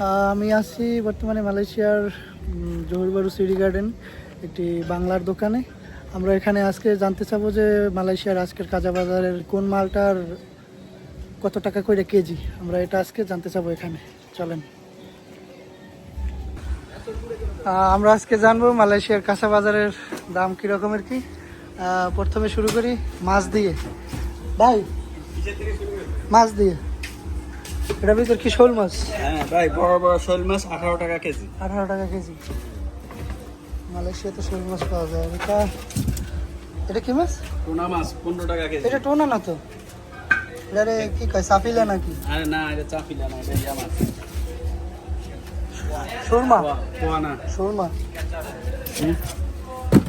আমি আছি বর্তমানে মালয়েশিয়ার জহুর বারু সিটি গার্ডেন, একটি বাংলার দোকানে। আমরা এখানে আজকে জানতে চাবো যে মালয়েশিয়ার আজকের কাঁচা বাজারের কোন মালটার কত টাকা করে কেজি। আমরা এটা আজকে জানতে চাবো এখানে, চলেন। আমরা আজকে জানবো মালয়েশিয়ার কাঁচা বাজারের দাম কী রকমের কি। প্রথমে শুরু করি মাছ দিয়ে। ভাই, মাছ দিয়ে এটার ভিতর কি শোল মাছ? হ্যাঁ ভাই, বড় বড় শোল মাছ 18 টাকা কেজি। 18 টাকা কেজি। মালয়েশিয়াতে শোল মাছ পাওয়া যায়। এটা কি মাছ? টুনা মাছ 15 টাকা কেজি। এটা টোনা না তো, এটা কি কয়, সাফিলা নাকি? আরে না, এটা চাপিলা না, এটা ইয়া মাছ। সুরমা? পোয়া না। সুরমা।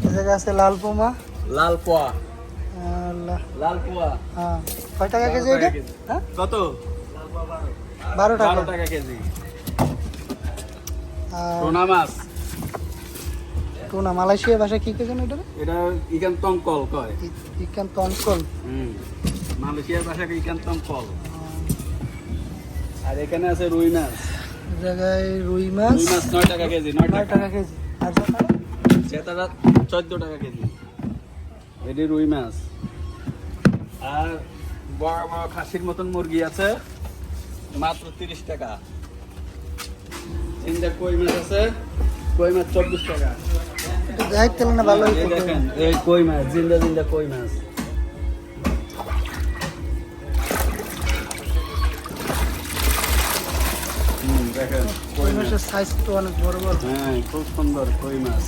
এই জায়গায় আছে লাল পোমা। লাল পোয়া। আল্লাহ। লাল পোয়া। হ্যাঁ, কয় টাকা কেজি এটা? হ্যাঁ, কত? 12 টাকা। 12 টাকা কেজি। আর টুনা মাছ। টোনা মালয়েশিয়া ভাষায় কি কে জানো এটা? এটা ইকান তংকল কয়। ইকান তনকল। মালয়েশিয়ার ভাষায় ইকান তংকল। আর এখানে আছে রুই মাছ। এই জায়গায় রুই মাছ। রুই মাছ 9 টাকা কেজি। 9 9 টাকা কেজি। আর সেটারা 14 টাকা কেজি। এটি রুই মাছ। আর বড় বড় খাসির মতন মুরগি আছে মাত্র 30 টাকা। জিন্দা কই মাছ আছে, কই মাছ 24 টাকা। এটা দেখাই তেল না ভালোই এই দেখেন, এই কই মাছ, জিন্দা জিন্দা কই মাছ। দেখেন কই মাছের সাইজ তো অনেক বড় বড়। হ্যাঁ, খুব সুন্দর কই মাছ।